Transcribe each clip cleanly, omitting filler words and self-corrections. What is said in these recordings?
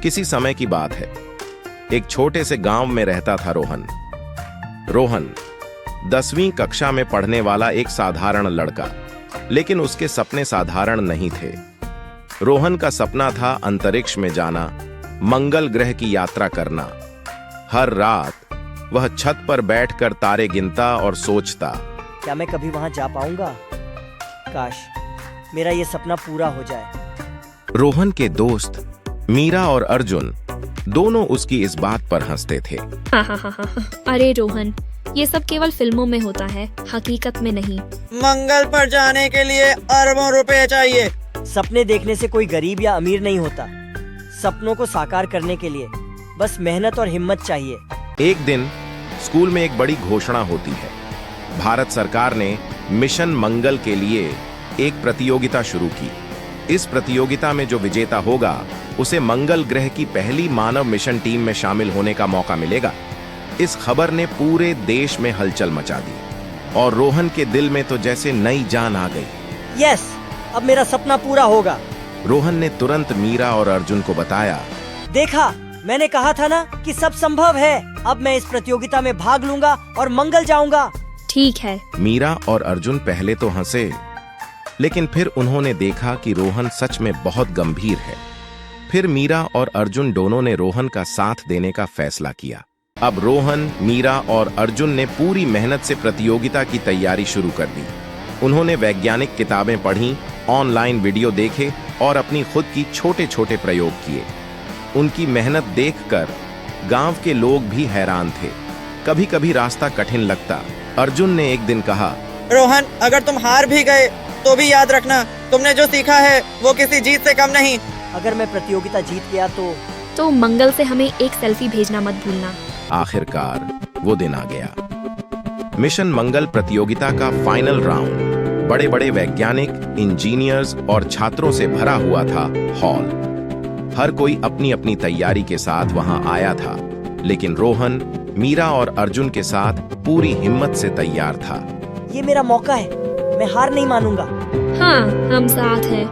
किसी समय की बात है। एक छोटे से गांव में रहता था रोहन। रोहन 10वीं कक्षा में पढ़ने वाला एक साधारण लड़का, लेकिन उसके सपने साधारण नहीं थे। रोहन का सपना था अंतरिक्ष में जाना, मंगल ग्रह की यात्रा करना। हर रात वह छत पर बैठकर तारे गिनता और सोचता, क्या मैं कभी वहां जा पाऊंगा? काश मेरा ये सपना पूरा हो जाए। रोहन के दोस्त मीरा और अर्जुन दोनों उसकी इस बात पर हंसते थे। अरे रोहन, ये सब केवल फिल्मों में होता है, हकीकत में नहीं। मंगल पर जाने के लिए अरबों रुपए चाहिए। सपने देखने से कोई गरीब या अमीर नहीं होता। सपनों को साकार करने के लिए बस मेहनत और हिम्मत चाहिए। एक दिन स्कूल में एक बड़ी घोषणा होती है। भारत सरकार ने मिशन मंगल के लिए एक प्रतियोगिता शुरू की। इस प्रतियोगिता में जो विजेता होगा उसे मंगल ग्रह की पहली मानव मिशन टीम में शामिल होने का मौका मिलेगा। इस खबर ने पूरे देश में हलचल मचा दी और रोहन के दिल में तो जैसे नई जान आ गई। यस, अब मेरा सपना पूरा होगा। रोहन ने तुरंत मीरा और अर्जुन को बताया, देखा, मैंने कहा था ना कि सब संभव है। अब मैं इस प्रतियोगिता में भाग लूंगा और मंगल जाऊंगा। ठीक है। मीरा और अर्जुन पहले तो हंसे, लेकिन फिर उन्होंने देखा कि रोहन सच में बहुत गंभीर है। फिर मीरा और अर्जुन दोनों ने रोहन का साथ देने का फैसला किया। अब रोहन, मीरा और अर्जुन ने पूरी मेहनत से प्रतियोगिता की तैयारी शुरू कर दी। उन्होंने वैज्ञानिक किताबें पढ़ी, ऑनलाइन वीडियो देखे और अपनी खुद की छोटे छोटे प्रयोग किए। उनकी मेहनत देखकर गांव के लोग भी हैरान थे। कभी कभी रास्ता कठिन लगता। अर्जुन ने एक दिन कहा, रोहन, अगर तुम हार भी गए तो भी याद रखना, तुमने जो सीखा है वो किसी जीत से कम नहीं। अगर मैं प्रतियोगिता जीत गया तो मंगल से हमें एक सेल्फी भेजना मत भूलना। आखिरकार वो दिन आ गया। मिशन मंगल प्रतियोगिता का फाइनल राउंड बड़े बड़े वैज्ञानिक, इंजीनियर्स और छात्रों से भरा हुआ था हॉल। हर कोई अपनी अपनी तैयारी के साथ वहां आया था, लेकिन रोहन, मीरा और अर्जुन के साथ पूरी हिम्मत से तैयार था। ये मेरा मौका है, मैं हार नहीं मानूंगा। हाँ, हम साथ हैं।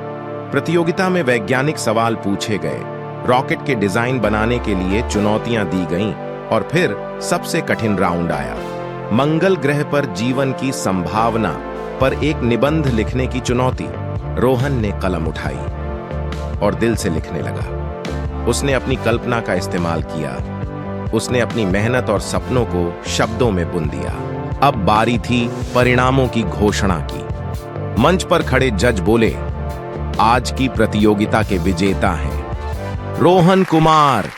प्रतियोगिता में वैज्ञानिक सवाल पूछे गए, रॉकेट के डिजाइन बनाने के लिए चुनौतियां दी गईं और फिर सबसे कठिन राउंड आया, मंगल ग्रह पर जीवन की संभावना पर एक निबंध लिखने की चुनौती। रोहन ने कलम उठाई और दिल से लिखने लगा। उसने अपनी कल्पना का इस्तेमाल किया। उसने अपनी मेहनत और सपनों को शब्दों में बुन दिया। अब बारी थी परिणामों की घोषणा की। मंच पर खड़े जज बोले, आज की प्रतियोगिता के विजेता हैं रोहन कुमार।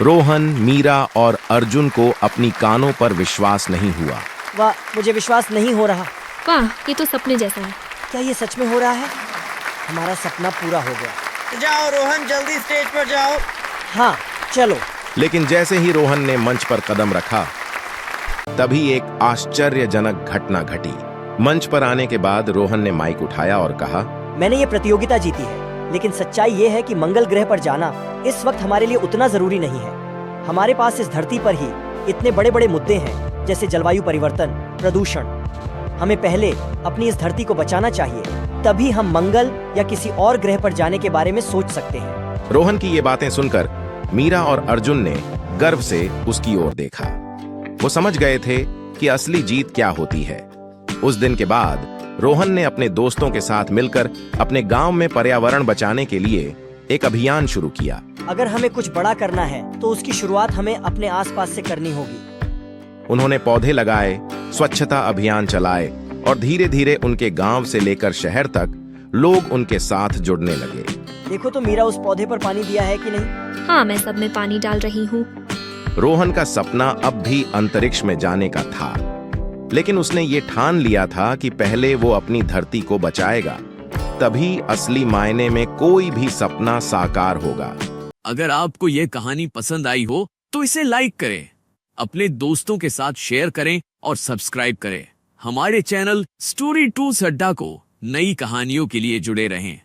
रोहन, मीरा और अर्जुन को अपनी कानों पर विश्वास नहीं हुआ। वाह, मुझे विश्वास नहीं हो रहा। वाह, ये तो सपने जैसा है। क्या ये सच में हो रहा है? हमारा सपना पूरा हो गया। जाओ रोहन, जल्दी स्टेज पर जाओ। हाँ, चलो। लेकिन जैसे ही रोहन ने मंच पर कदम रखा, तभी एक आश्चर्यजनक घटना घटी। मंच पर आने के बाद रोहन ने माइक उठाया और कहा, मैंने ये प्रतियोगिता जीती है, लेकिन सच्चाई ये है कि मंगल ग्रह पर जाना इस वक्त हमारे लिए उतना जरूरी नहीं है। हमारे पास इस धरती पर ही इतने बड़े बड़े मुद्दे हैं, जैसे जलवायु परिवर्तन, प्रदूषण। हमें पहले अपनी इस धरती को बचाना चाहिए, तभी हम मंगल या किसी और ग्रह पर जाने के बारे में सोच सकते हैं। रोहन की ये बातें सुनकर मीरा और अर्जुन ने गर्व से उसकी ओर देखा। वो समझ गए थे कि असली जीत क्या होती है। उस दिन के बाद रोहन ने अपने दोस्तों के साथ मिलकर अपने गांव में पर्यावरण बचाने के लिए एक अभियान शुरू किया। अगर हमें कुछ बड़ा करना है तो उसकी शुरुआत हमें अपने आसपास से करनी होगी। उन्होंने पौधे लगाए, स्वच्छता अभियान चलाए और धीरे धीरे उनके गांव से लेकर शहर तक लोग उनके साथ जुड़ने लगे। देखो तो मीरा, उस पौधे पर पानी दिया है कि नहीं? हाँ, मैं सब में पानी डाल रही हूँ। रोहन का सपना अब भी अंतरिक्ष में जाने का था, लेकिन उसने ये ठान लिया था कि पहले वो अपनी धरती को बचाएगा, तभी असली मायने में कोई भी सपना साकार होगा। अगर आपको ये कहानी पसंद आई हो तो इसे लाइक करें, अपने दोस्तों के साथ शेयर करें और सब्सक्राइब करें। हमारे चैनल स्टोरी 2 अड्डा को नई कहानियों के लिए जुड़े रहें।